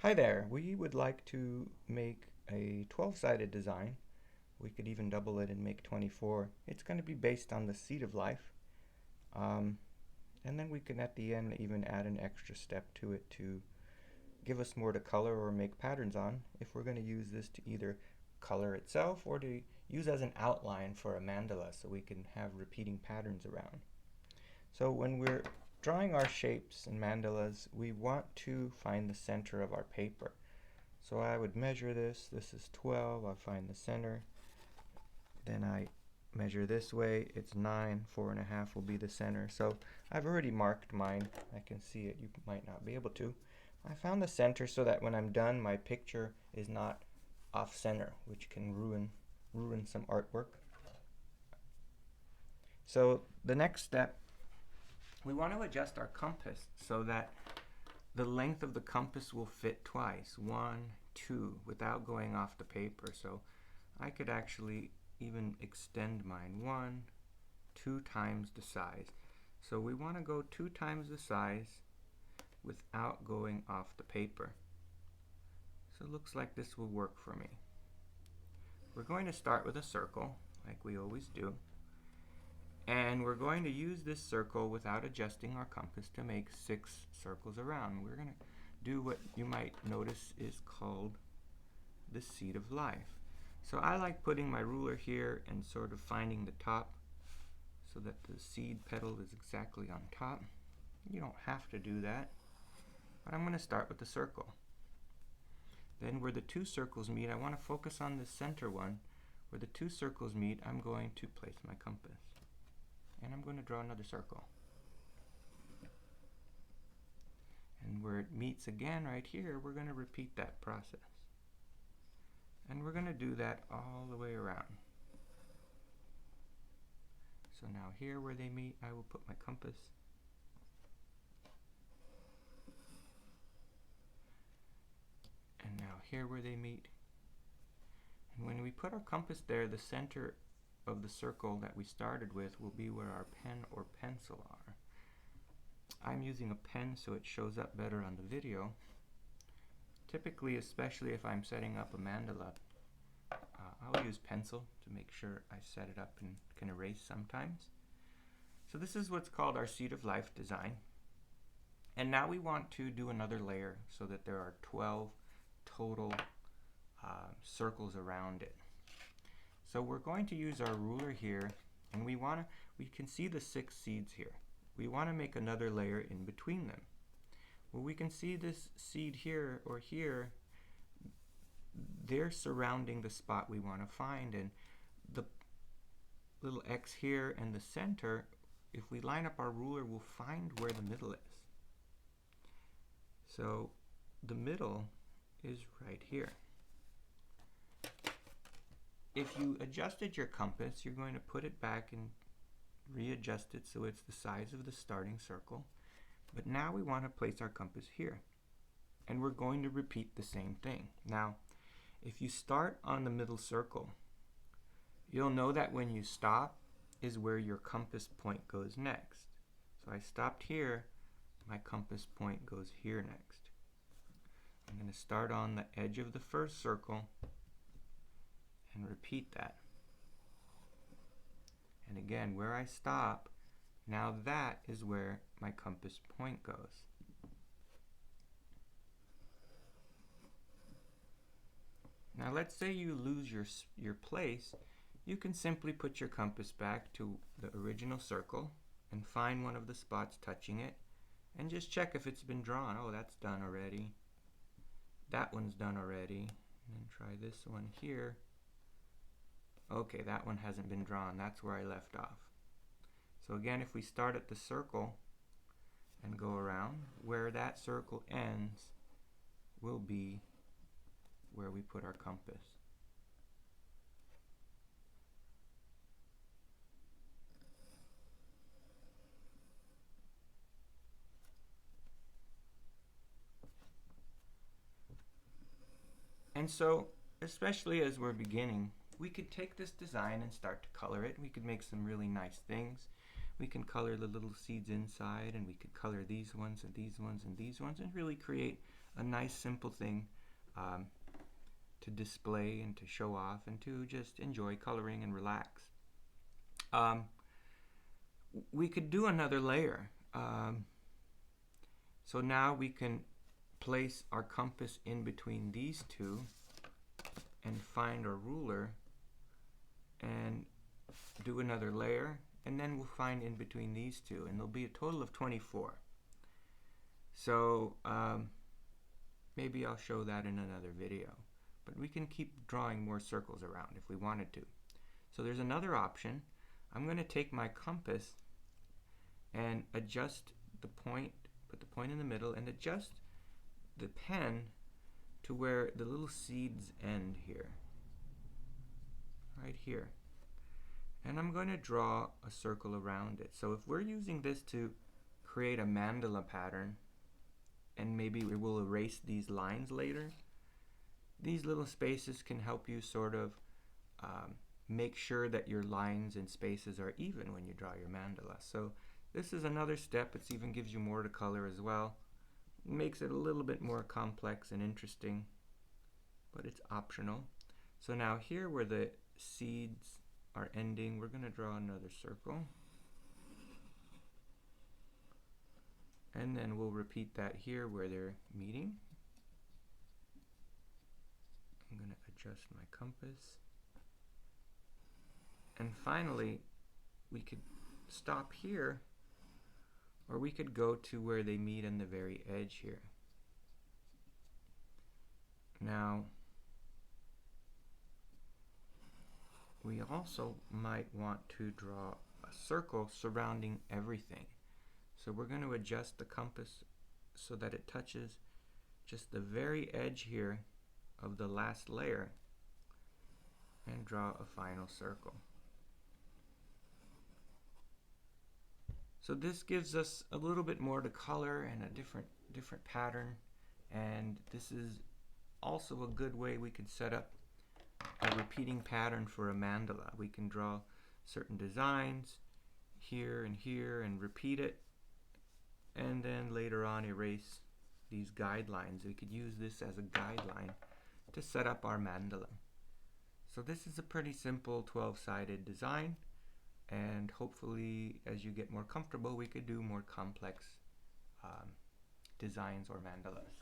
Hi there, we would like to make a 12-sided design. We could even double it and make 24. It's going to be based on the seed of life. Um, and then we can at the end even add an extra step to it to give us more to color or make patterns on if we're going to use this to either color itself or to use as an outline for a mandala so we can have repeating patterns around. So when we're drawing our shapes and mandalas, we want to find the center of our paper. So I would measure this. This is 12. I'll find the center. Then I measure this way. It's 9. 4.5 will be the center. So I've already marked mine. I can see it. You might not be able to. I found the center so that when I'm done, my picture is not off center, which can ruin some artwork. So the next step, we want to adjust our compass so that the length of the compass will fit twice, 1, 2, without going off the paper. So I could actually even extend mine 1, 2 times the size. So we want to go 2 times the size without going off the paper. So it looks like this will work for me. We're going to start with a circle, like we always do. And we're going to use this circle without adjusting our compass to make 6 circles around. We're going to do what you might notice is called the seed of life. So I like putting my ruler here and sort of finding the top so that the seed petal is exactly on top. You don't have to do that, but I'm going to start with the circle. Then where the 2 circles meet, I want to focus on the center one. Where the 2 circles meet, I'm going to place my compass. And I'm going to draw another circle. And where it meets again right here, we're going to repeat that process. And we're going to do that all the way around. So now here where they meet, I will put my compass. And now here where they meet. And when we put our compass there, the center of the circle that we started with will be where our pen or pencil are. I'm using a pen so it shows up better on the video. Typically, especially if I'm setting up a mandala, I'll use pencil to make sure I set it up and can erase sometimes. So this is what's called our seed of life design. And now we want to do another layer so that there are 12 total circles around it. So we're going to use our ruler here, and we can see the 6 seeds here. We want to make another layer in between them. Well, we can see this seed here or here. They're surrounding the spot we want to find, and the little X here and the center, if we line up our ruler, we'll find where the middle is. So the middle is right here. If you adjusted your compass, you're going to put it back and readjust it so it's the size of the starting circle. But now we want to place our compass here. And we're going to repeat the same thing. Now, if you start on the middle circle, you'll know that when you stop is where your compass point goes next. So I stopped here, my compass point goes here next. I'm going to start on the edge of the first circle and repeat that. And again, where I stop, now that is where my compass point goes. Now let's say you lose your place. You can simply put your compass back to the original circle and find one of the spots touching it and just check if it's been drawn. Oh, that's done already. That one's done already. And then try this one here. Okay, that one hasn't been drawn. That's where I left off. So again, if we start at the circle and go around, where that circle ends will be where we put our compass. And so, especially as we're beginning, we could take this design and start to color it. We could make some really nice things. We can color the little seeds inside, and we could color these ones and these ones and these ones and really create a nice simple thing to display and to show off and to just enjoy coloring and relax. We could do another layer. So now we can place our compass in between these two and find our ruler and do another layer, and then we'll find in between these two, and there'll be a total of 24. So maybe I'll show that in another video, but we can keep drawing more circles around if we wanted to. So there's another option. I'm going to take my compass and adjust the point, put the point in the middle, and adjust the pen to where the little seeds end here, right here. And I'm going to draw a circle around it. So if we're using this to create a mandala pattern, and maybe we will erase these lines later, these little spaces can help you sort of make sure that your lines and spaces are even when you draw your mandala. So this is another step. It even gives you more to color as well. It makes it a little bit more complex and interesting, but it's optional. So now here where the seeds are ending, we're going to draw another circle. And then we'll repeat that here where they're meeting. I'm going to adjust my compass. And finally, we could stop here, or we could go to where they meet on the very edge here. Now, we also might want to draw a circle surrounding everything. So we're going to adjust the compass so that it touches just the very edge here of the last layer and draw a final circle. So this gives us a little bit more to color and a different pattern, and this is also a good way we can set up a repeating pattern for a mandala. We can draw certain designs here and repeat it, and then later on erase these guidelines. We could use this as a guideline to set up our mandala. So this is a pretty simple 12-sided design, and hopefully as you get more comfortable we could do more complex designs or mandalas.